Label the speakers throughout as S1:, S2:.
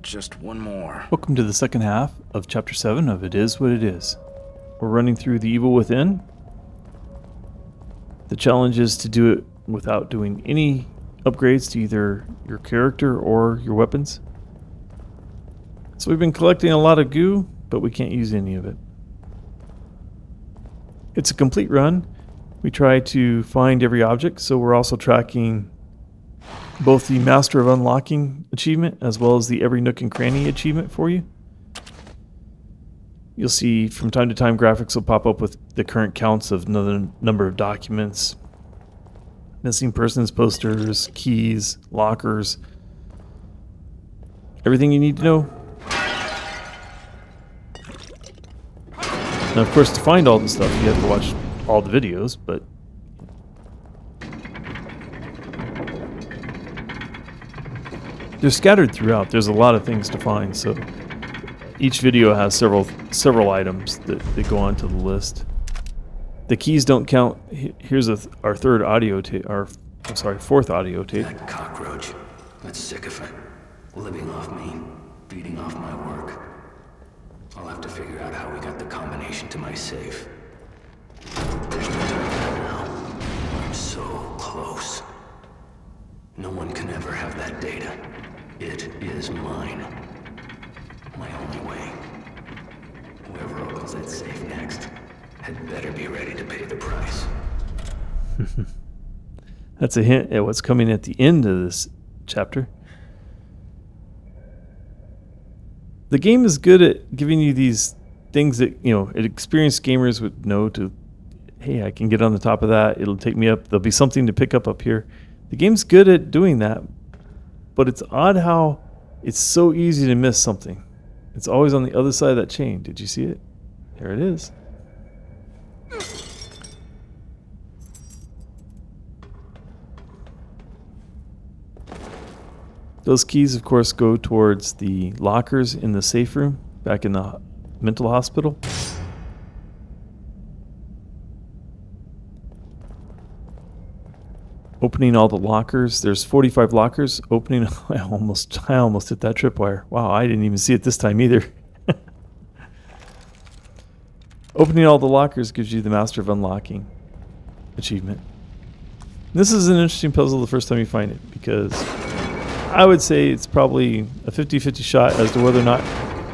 S1: Just one more.
S2: Welcome to the second half of Chapter 7 of It Is What It Is. We're running through the evil within. The challenge is to do it without doing any upgrades to either your character or your weapons. So we've been collecting a lot of goo, but we can't use any of it. It's a complete run. We try to find every object, so we're also tracking both the Master of Unlocking achievement as well as the Every Nook and Cranny achievement for you. You'll see from time to time graphics will pop up with the current counts of another number of documents, missing persons posters, keys, lockers, everything you need to know. Now, of course, to find all the stuff, you have to watch all the videos, but they're scattered throughout. There's a lot of things to find, so each video has several items that go onto the list. The keys don't count. Here's our third audio tape. Fourth audio tape.
S3: That cockroach. That sycophant. Living off me. Feeding off my work. I'll have to figure out how we got the combination to my safe. There's no time for that now. I'm so close. No one can ever have that data. It is mine. My only way. Whoever opens that safe next had better be ready to pay the price.
S2: That's a hint at what's coming at the end of this chapter. The game is good at giving you these things that, experienced gamers would know to, hey, I can get on the top of that. It'll take me up. There'll be something to pick up here. The game's good at doing that, but it's odd how it's so easy to miss something. It's always on the other side of that chain. Did you see it? There it is. Those keys, of course, go towards the lockers in the safe room back in the mental hospital. Opening all the lockers. There's 45 lockers. Opening. I almost hit that tripwire. Wow, I didn't even see it this time either. Opening all the lockers gives you the Master of Unlocking achievement. This is an interesting puzzle the first time you find it, because I would say it's probably a 50-50 shot as to whether or not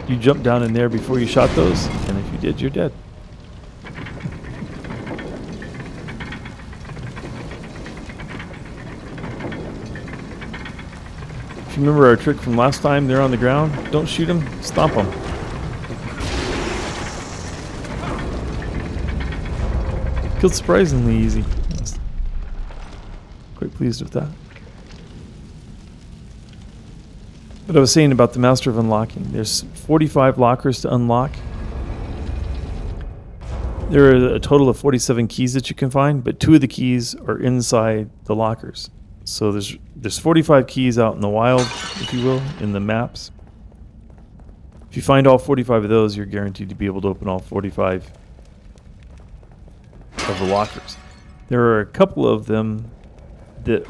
S2: you jump down in there before you shot those, and if you did, you're dead. If you remember our trick from last time, they're on the ground. Don't shoot them, stomp them. Killed surprisingly easy. I was quite pleased with that. But I was saying about the Master of Unlocking. There's 45 lockers to unlock. There are a total of 47 keys that you can find, but 2 of the keys are inside the lockers. So there's 45 keys out in the wild, if you will, in the maps. If you find all 45 of those, you're guaranteed to be able to open all 45 of the lockers. There are a couple of them that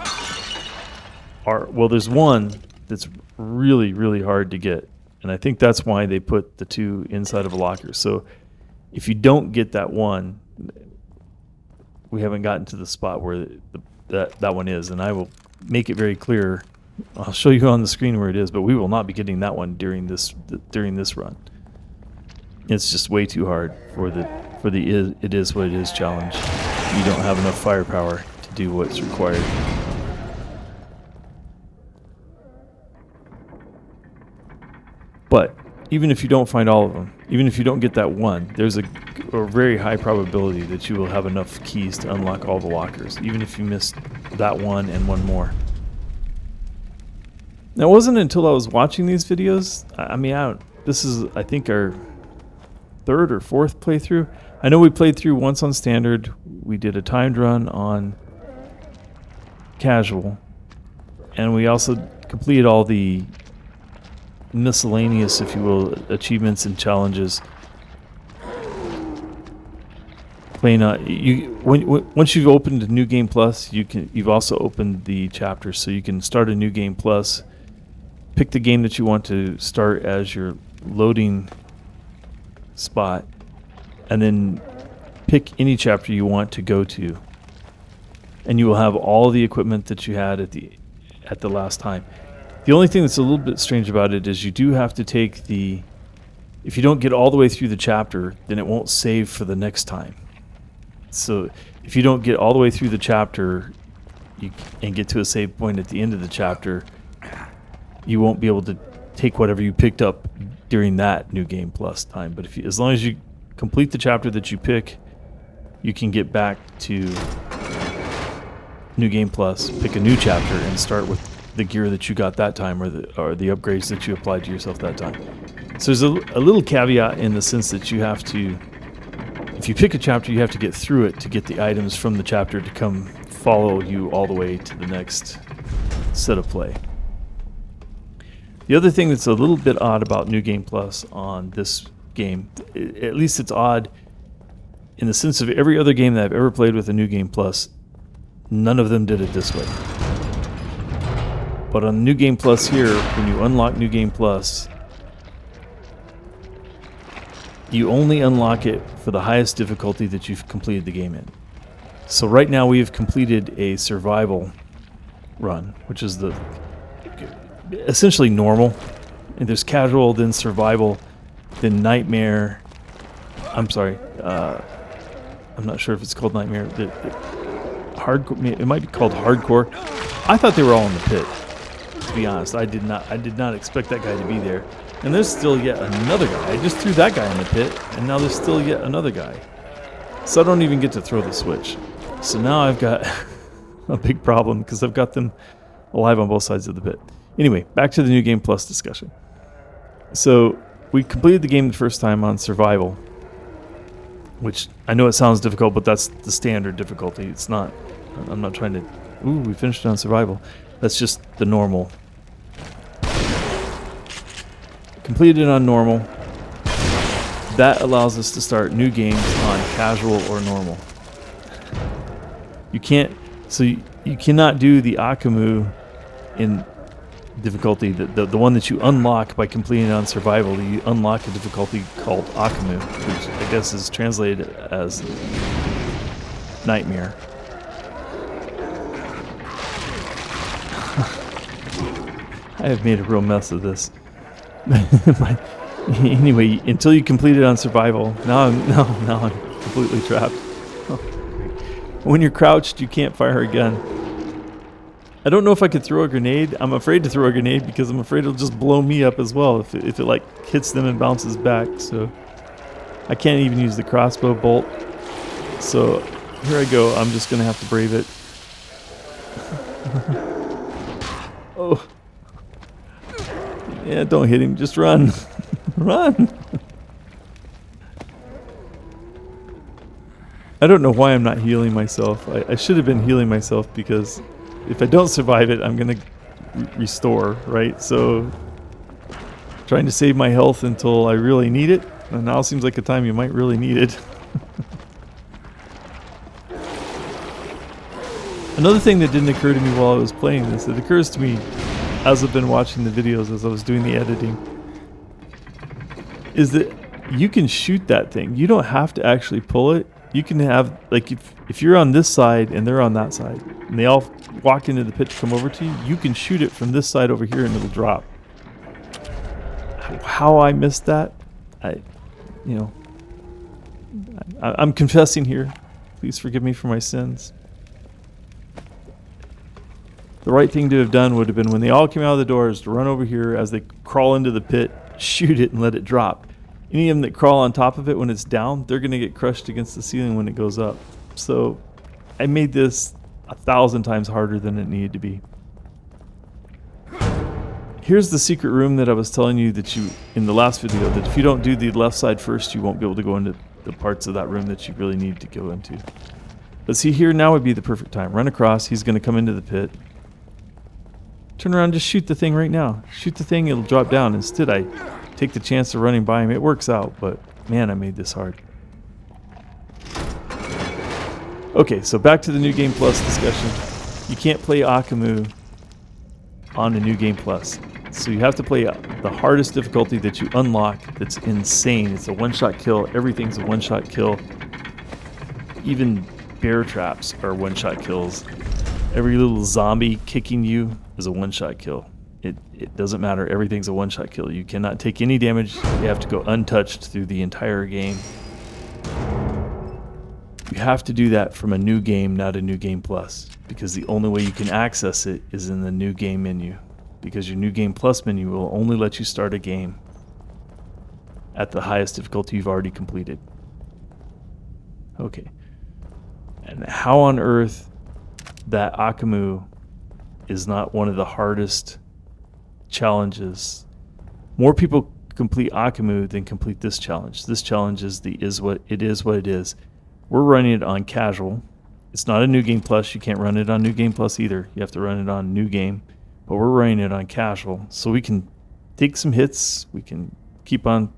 S2: are, well, there's one that's really, really hard to get. And I think that's why they put the 2 inside of a locker. So if you don't get that one, we haven't gotten to the spot where that one is. And I will make it very clear. I'll show you on the screen where it is, but we will not be getting that one during this run. It's just way too hard for the It Is What It Is challenge. You don't have enough firepower to do what's required. But even if you don't find all of them, even if you don't get that one, there's a very high probability that you will have enough keys to unlock all the lockers, even if you missed that one and one more. Now, it wasn't until I was watching these videos, this is, I think, our 3rd or 4th playthrough. I know we played through once on standard. We did a timed run on casual, and we also completed all the miscellaneous, if you will, achievements and challenges. Once you've opened New Game Plus, you've also opened the chapters, so you can start a New Game Plus pick the game that you want to start as your loading spot, and then pick any chapter you want to go to, and you will have all the equipment that you had at the last time. The only thing that's a little bit strange about it is you do have to take if you don't get all the way through the chapter, then it won't save for the next time. So if you don't get all the way through the chapter and get to a save point at the end of the chapter, you won't be able to take whatever you picked up during that New Game Plus time. But as long as you complete the chapter that you pick, you can get back to New Game Plus, pick a new chapter, and start with the gear that you got that time, or the upgrades that you applied to yourself that time. So there's a little caveat in the sense that you have to, if you pick a chapter, you have to get through it to get the items from the chapter to come follow you all the way to the next set of play. The other thing that's a little bit odd about New Game Plus on this game, at least it's odd in the sense of every other game that I've ever played with a New Game Plus, none of them did it this way. But on New Game Plus here, when you unlock New Game Plus, you only unlock it for the highest difficulty that you've completed the game in. So right now we have completed a survival run, which is essentially normal. And there's casual, then survival, then nightmare. I'm sorry, I'm not sure if it's called nightmare. Hardcore, it might be called hardcore. I thought they were all in the pit, to be honest. I did not expect that guy to be there. And there's still yet another guy. I just threw that guy in the pit, and now there's still yet another guy. So I don't even get to throw the switch. So now I've got a big problem because I've got them alive on both sides of the pit. Anyway, back to the New Game Plus discussion. So we completed the game the first time on survival, which I know it sounds difficult, but that's the standard difficulty. It's not, I'm not trying to, we finished on survival. That's just the normal. Completed it on normal. That allows us to start new games on casual or normal. You can't, so you cannot do the Akamu in difficulty, the one that you unlock by completing it on survival. You unlock a difficulty called Akamu, which I guess is translated as nightmare. I have made a real mess of this. Anyway, until you complete it on survival, now I'm completely trapped. When you're crouched, you can't fire a gun. I don't know if I could throw a grenade. I'm afraid to throw a grenade because I'm afraid it'll just blow me up as well if it like hits them and bounces back. So I can't even use the crossbow bolt. So here I go. I'm just gonna have to brave it. Oh. Yeah, don't hit him. Just run. Run. I don't know why I'm not healing myself. I should have been healing myself because if I don't survive it, I'm going to restore, right? So trying to save my health until I really need it. And now seems like a time you might really need it. Another thing that didn't occur to me while I was playing this, it occurs to me as I've been watching the videos, as I was doing the editing, is that you can shoot that thing. You don't have to actually pull it. You can have, like, if you're on this side and they're on that side, and they all walk into the pit to come over to you, you can shoot it from this side over here and it'll drop. How I missed that, I'm confessing here. Please forgive me for my sins. The right thing to have done would have been when they all came out of the doors to run over here as they crawl into the pit, shoot it and let it drop. Any of them that crawl on top of it when it's down, they're going to get crushed against the ceiling when it goes up. So I made this 1,000 times harder than it needed to be. Here's the secret room that I was telling you that in the last video, that if you don't do the left side first, you won't be able to go into the parts of that room that you really need to go into. But see, here now would be the perfect time. Run across, he's going to come into the pit. Turn around, just shoot the thing right now. Shoot the thing, it'll drop down. Instead, I take the chance of running by him. It works out, but man, I made this hard. Okay, so back to the New Game Plus discussion. You can't play Akamu on the New Game Plus. So you have to play the hardest difficulty that you unlock. That's insane. It's a one-shot kill. Everything's a one-shot kill. Even bear traps are one-shot kills. Every little zombie kicking you is a one-shot kill. It doesn't matter. Everything's a one-shot kill. You cannot take any damage. You have to go untouched through the entire game. You have to do that from a new game, not a new game plus, because the only way you can access it is in the new game menu, because your new game plus menu will only let you start a game at the highest difficulty you've already completed. Okay. And how on earth that Akamu is not one of the hardest challenges. More people complete Akamu than complete this challenge. This challenge is what it is. We're running it on casual. It's not a new game plus. You can't run it on new game plus either. You have to run it on new game. But we're running it on casual, so we can take some hits. We can keep on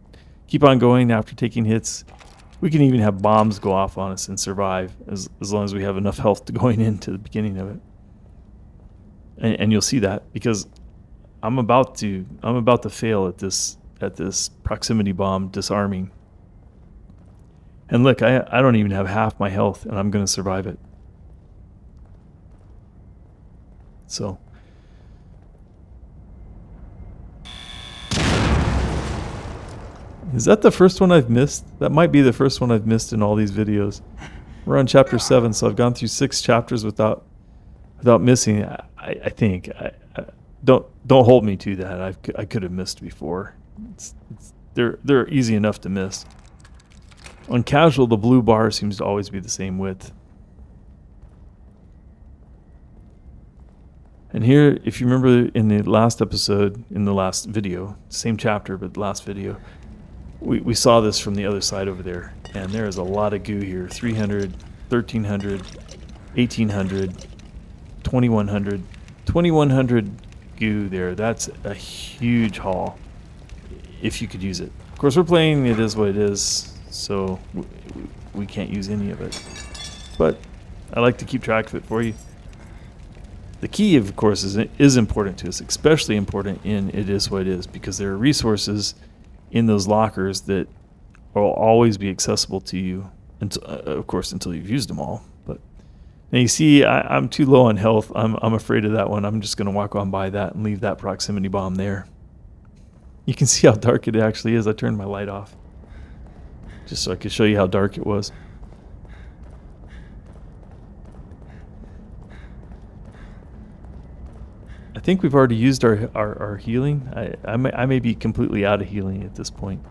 S2: going after taking hits. We can even have bombs go off on us and survive as long as we have enough health to going into the beginning of it. And you'll see that because I'm about to fail at this proximity bomb disarming. And look, I don't even have half my health, and I'm going to survive it. So. Is that the first one I've missed? That might be the first one I've missed in all these videos. We're on chapter 7, so I've gone through 6 chapters without missing. I think. Don't hold me to that. I could have missed before. They're easy enough to miss. On casual, the blue bar seems to always be the same width. And here, if you remember in the last episode, in the last video, same chapter, but last video, we saw this from the other side over there. And there is a lot of goo here. 300, 1300, 1800, 2100. 2100 goo there. That's a huge haul if you could use it. Of course, we're playing It Is What It Is, so we can't use any of it. But I like to keep track of it for you. The key, of course, is important to us, especially important in It Is What It Is, because there are resources in those lockers that will always be accessible to you, until, of course, until you've used them all. But now you see, I'm too low on health. I'm afraid of that one. I'm just going to walk on by that and leave that proximity bomb there. You can see how dark it actually is. I turned my light off just so I could show you how dark it was. I think we've already used our healing. I may be completely out of healing at this point.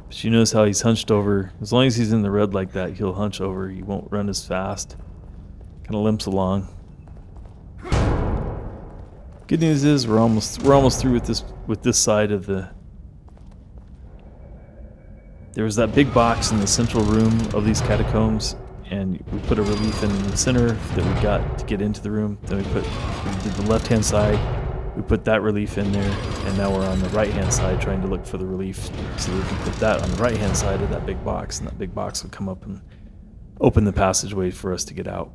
S2: But you notice how he's hunched over. As long as he's in the red like that, he'll hunch over. He won't run as fast. Kind of limps along. Good news is we're almost through with this side of the. There was that big box in the central room of these catacombs, and we put a relief in the center that we got to get into the room. Then we did the left-hand side. We put that relief in there, and now we're on the right-hand side trying to look for the relief so that we can put that on the right-hand side of that big box, and that big box will come up and open the passageway for us to get out.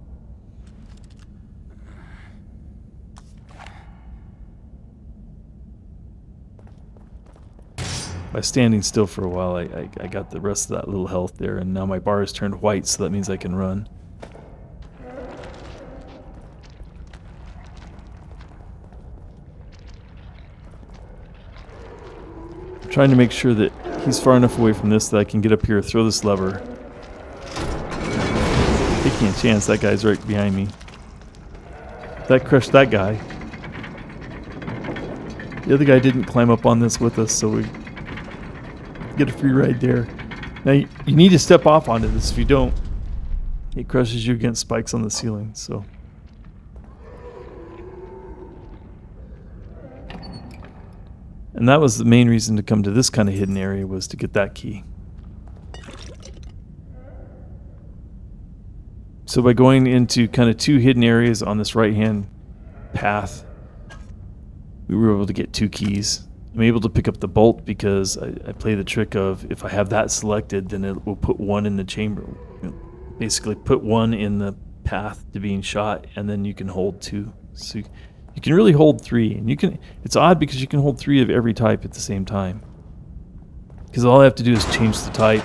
S2: By standing still for a while, I got the rest of that little health there, and now my bar is turned white, so that means I can run. I'm trying to make sure that he's far enough away from this that I can get up here, throw this lever. Taking a chance, that guy's right behind me. That crushed that guy. The other guy didn't climb up on this with us, so we get a free ride there. Now you need to step off onto this. If you don't, it crushes you against spikes on the ceiling. So and that was the main reason to come to this kind of hidden area, was to get that key. So by going into kind of 2 hidden areas on this right hand path, we were able to get 2 keys. I'm able to pick up the bolt because I play the trick of, if I have that selected, then it will put 1 in the chamber. Basically put 1 in the path to being shot, and then you can hold 2. So you can really hold 3, and you can. It's odd because you can hold 3 of every type at the same time. Because all I have to do is change the type,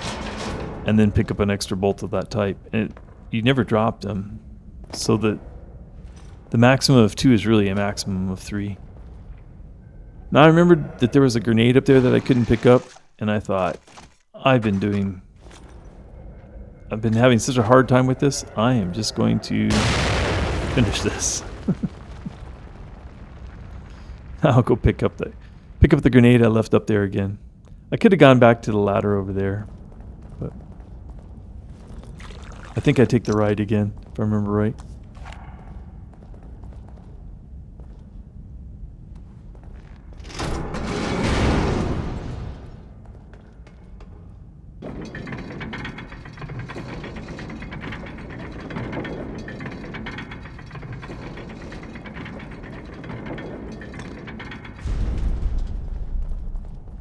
S2: and then pick up an extra bolt of that type, and you never drop them. So the maximum of 2 is really a maximum of 3. Now I remembered that there was a grenade up there that I couldn't pick up, and I thought, I've been having such a hard time with this. I am just going to finish this. I'll go pick up the grenade I left up there again. I could have gone back to the ladder over there, but I think I take the ride again, if I remember right.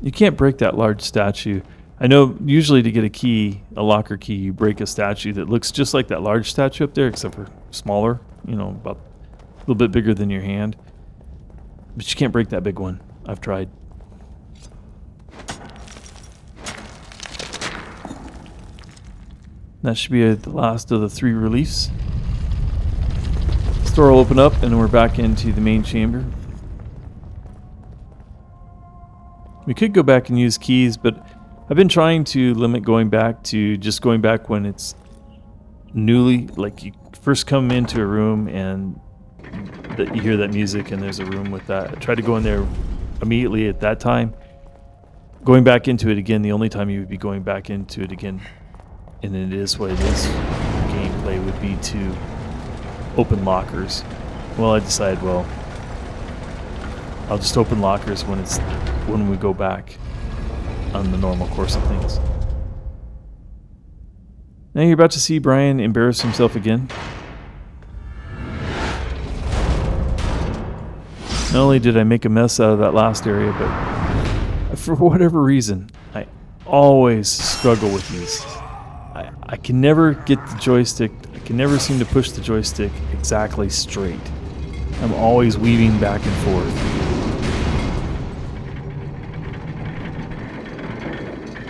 S2: You can't break that large statue. I know usually to get a key, a locker key, you break a statue that looks just like that large statue up there, except for smaller, you know, about a little bit bigger than your hand. But you can't break that big one. I've tried. That should be the last of the 3 reliefs. This door will open up and we're back into the main chamber. We could go back and use keys, but I've been trying to limit going back to just going back when it's newly, like you first come into a room and that you hear that music and there's a room with that. I try to go in there immediately at that time. Going back into it again, the only time you would be going back into it again, and it is what it is, gameplay would be to open lockers. Well, I decided, well, I'll just open lockers when we go back on the normal course of things. Now you're about to see Brian embarrass himself again. Not only did I make a mess out of that last area, but for whatever reason, I always struggle with these. I can never get the joystick, I can never seem to push the joystick exactly straight. I'm always weaving back and forth.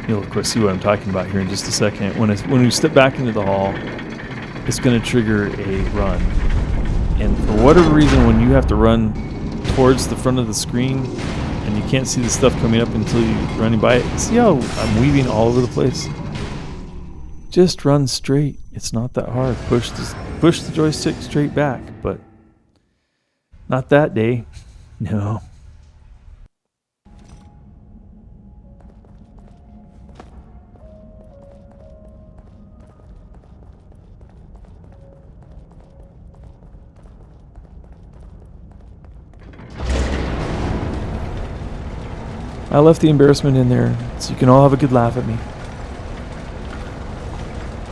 S2: You'll of course see what I'm talking about here in just a second. When we step back into the hall, it's going to trigger a run. And for whatever reason, when you have to run towards the front of the screen and you can't see the stuff coming up until you're running by it, see how I'm weaving all over the place? Just run straight. It's not that hard. Push the joystick straight back, but not that day. No. I left the embarrassment in there so you can all have a good laugh at me.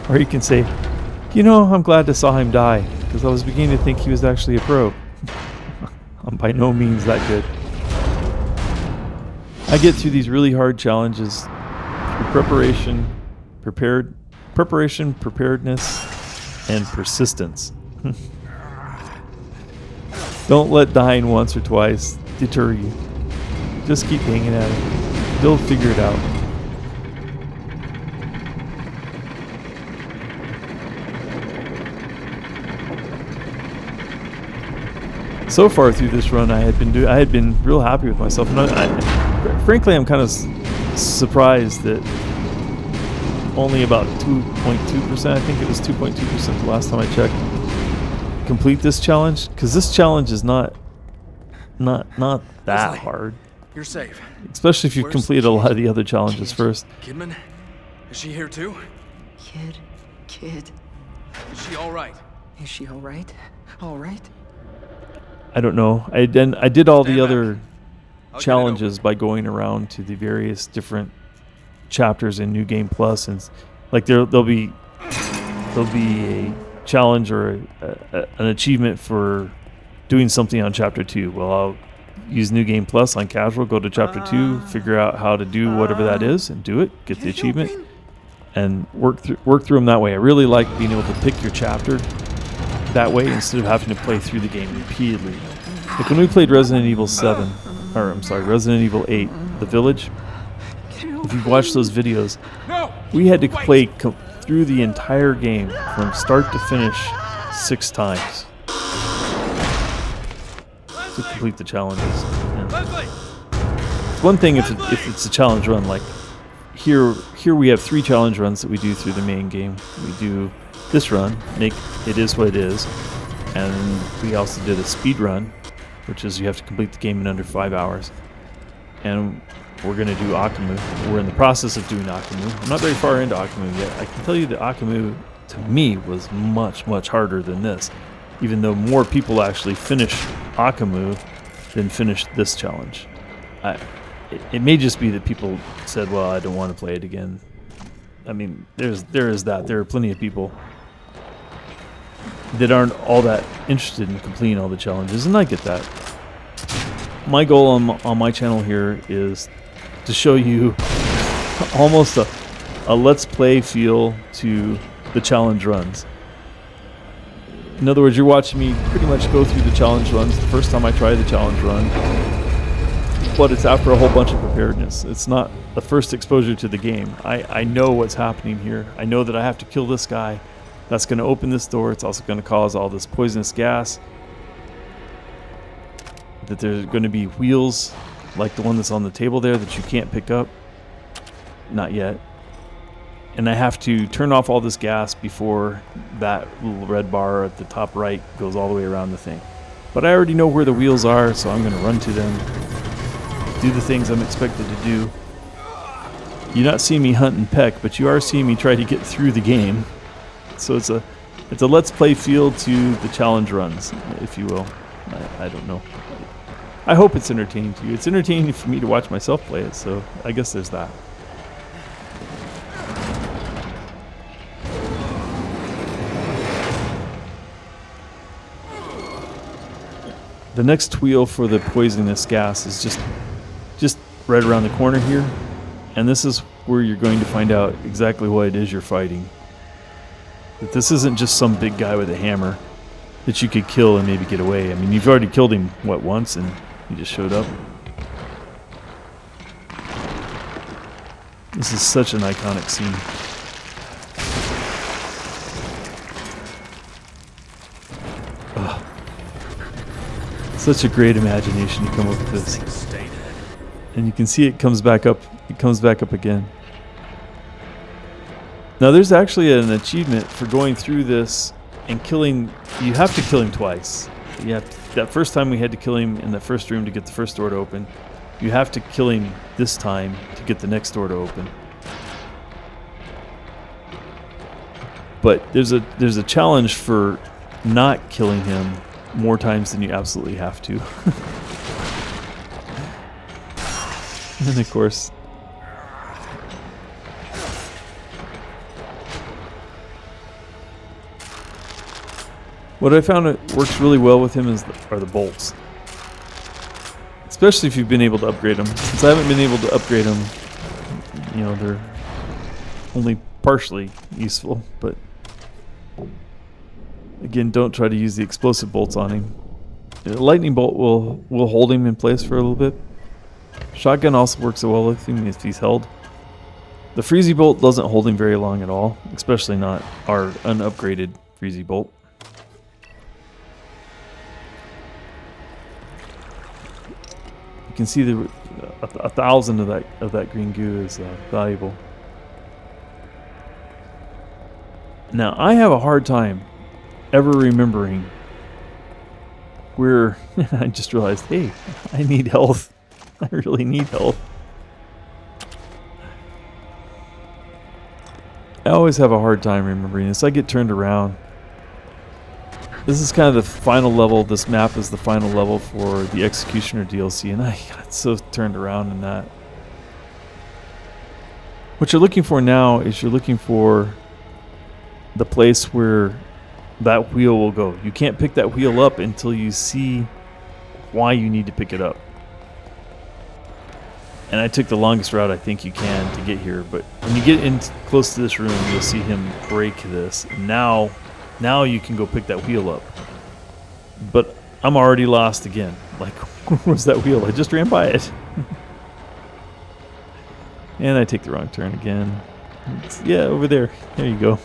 S2: Or you can say, you know, I'm glad I saw him die, because I was beginning to think he was actually a pro. I'm by no means that good. I get through these really hard challenges through preparation, preparedness, and persistence. Don't let dying once or twice deter you. Just keep hanging at it. You'll figure it out. So far through this run, I had been real happy with myself. And frankly, I'm kind of surprised that only about 2.2%, I think it was 2.2% the last time I checked, complete this challenge. Because this challenge is not that hard.
S1: You're safe.
S2: Especially if you've completed a lot of the other challenges first.
S1: Kidman? Is she here too?
S4: Kid.
S1: Is she alright?
S4: Is she alright? Alright?
S2: I don't know. I did all the other
S1: I'll
S2: challenges by going around to the various different chapters in New Game Plus, and like there'll be a challenge or an achievement for doing something on chapter 2. Well, I'll use New Game Plus on casual, go to chapter 2, figure out how to do whatever that is and do it, get the achievement, and work through them that way. I really like being able to pick your chapter that way instead of having to play through the game repeatedly. Like when we played Resident Evil 7, or I'm sorry, Resident Evil 8, The Village, if you've watched those videos,
S1: No!
S2: we had to play through the entire game from start to finish 6 times to complete the challenges. And
S1: Leslie!
S2: it's one thing if it's a challenge run, like here we have 3 challenge runs that we do through the main game. We do this run, make it is what it is, and we also did a speed run, which is you have to complete the game in under 5 hours. And we're going to do Akamu. We're in the process of doing Akamu. I'm not very far into Akamu yet. I can tell you that Akamu, to me, was much, much harder than this, even though more people actually finish Akamu than finish this challenge. It may just be that people said, well, I don't want to play it again. I mean, there is that. There are plenty of people that aren't all that interested in completing all the challenges, and I get that. My goal on my channel here is to show you almost a let's play feel to the challenge runs. In other words, you're watching me pretty much go through the challenge runs the first time I try the challenge run, but it's after a whole bunch of preparedness. It's not the first exposure to the game. I know what's happening here. I know that I have to kill this guy. That's going to open this door. It's also going to cause all this poisonous gas. That there's going to be wheels like the one that's on the table there that you can't pick up. Not yet. And I have to turn off all this gas before that little red bar at the top right goes all the way around the thing. But I already know where the wheels are, so I'm going to run to them, do the things I'm expected to do. You're not seeing me hunt and peck, but you are seeing me try to get through the game. So it's a let's play feel to the challenge runs, if you will. I don't know. I hope it's entertaining to you. It's entertaining for me to watch myself play it, so I guess there's that. The next wheel for the poisonous gas is just right around the corner here, and this is where you're going to find out exactly what it is you're fighting. That this isn't just some big guy with a hammer that you could kill and maybe get away. I mean, you've already killed him, what, once, and he just showed up. This is such an iconic scene. Ugh. Such a great imagination to come up with this. And you can see it comes back up. It comes back up again. Now there's actually an achievement for going through this and killing. You have to kill him twice. That first time we had to kill him in the first room to get the first door to open. You have to kill him this time to get the next door to open. But there's a challenge for not killing him more times than you absolutely have to. And of course, what I found it works really well with him are the bolts. Especially if you've been able to upgrade them. Since I haven't been able to upgrade them, you know, they're only partially useful. But again, don't try to use the explosive bolts on him. The lightning bolt will hold him in place for a little bit. Shotgun also works well with him if he's held. The freezy bolt doesn't hold him very long at all, especially not our unupgraded freezy bolt. You can see the 1,000 of that green goo is valuable. Now I have a hard time ever remembering where I just realized, hey, I need health. I really need health. I always have a hard time remembering this. I get turned around. This is kind of the final level. This map is the final level for the Executioner DLC, and I got so turned around in that. What you're looking for now is you're looking for the place where that wheel will go. You can't pick that wheel up until you see why you need to pick it up. And I took the longest route I think you can to get here, but when you get in close to this room, you'll see him break this. And now Now you can go pick that wheel up. But I'm already lost again. Like, where's that wheel? I just ran by it. And I take the wrong turn again. Yeah, over there. There you go.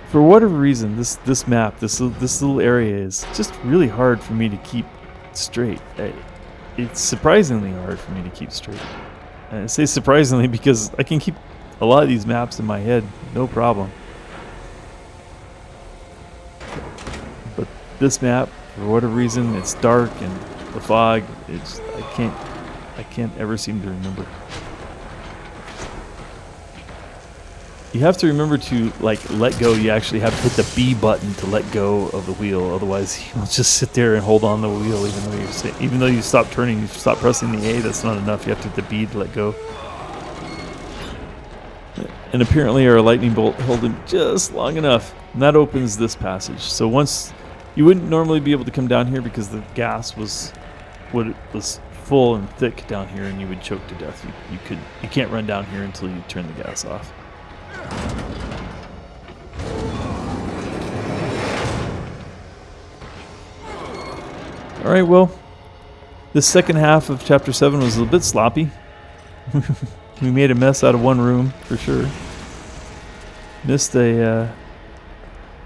S2: For whatever reason, this map, this little area is just really hard for me to keep straight. It's surprisingly hard for me to keep straight. I say surprisingly because I can keep a lot of these maps in my head, no problem. But this map, for whatever reason, it's dark and the fog. I can't ever seem to remember. You have to remember to let go. You actually have to hit the B button to let go of the wheel. Otherwise, you'll just sit there and hold on the wheel, even though you stop turning, you stop pressing the A. That's not enough. You have to hit the B to let go. And apparently, our lightning bolt held him just long enough, and that opens this passage. So once you wouldn't normally be able to come down here because the gas was full and thick down here, and you would choke to death. You can't run down here until you turn the gas off. Alright, well, this second half of Chapter 7 was a little bit sloppy. We made a mess out of one room, for sure. Missed a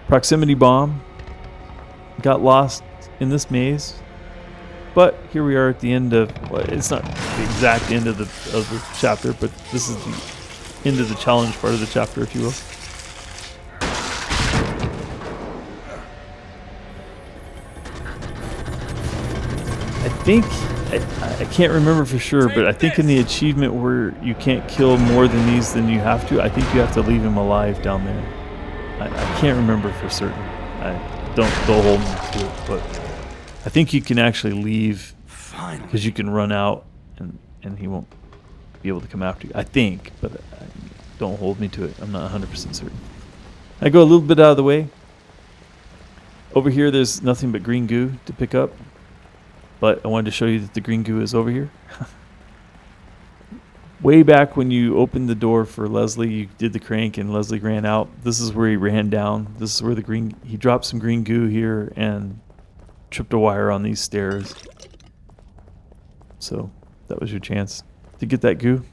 S2: proximity bomb. Got lost in this maze. But here we are at the end of, well, it's not the exact end of the chapter, but this is the end of the challenge part of the chapter, if you will. I can't remember for sure, but I think in the achievement where you can't kill more than these than you have to, I think you have to leave him alive down there. I can't remember for certain. Don't hold me to it, but I think you can actually leave because you can run out and he won't be able to come after you. I think, but don't hold me to it. I'm not 100% certain. I go a little bit out of the way. Over here, there's nothing but green goo to pick up. But I wanted to show you that the green goo is over here. Way back when you opened the door for Leslie, you did the crank and Leslie ran out. This is where he ran down. This is where he dropped some green goo here and tripped a wire on these stairs. So that was your chance to get that goo.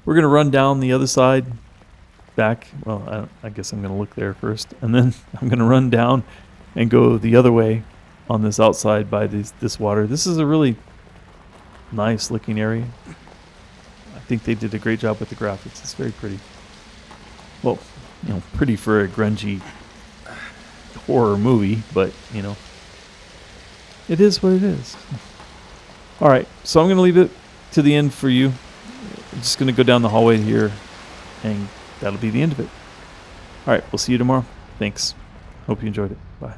S2: We're going to run down the other side back. Well, I guess I'm going to look there first. And then I'm going to run down and go the other way on this outside by this water. This is a really nice looking area. I think they did a great job with the graphics. It's very pretty. Well, pretty for a grungy horror movie, but it is what it is. All right, so I'm going to leave it to the end for you. I'm just going to go down the hallway here, and that'll be the end of it. All right, we'll see you tomorrow. Thanks. Hope you enjoyed it. Bye.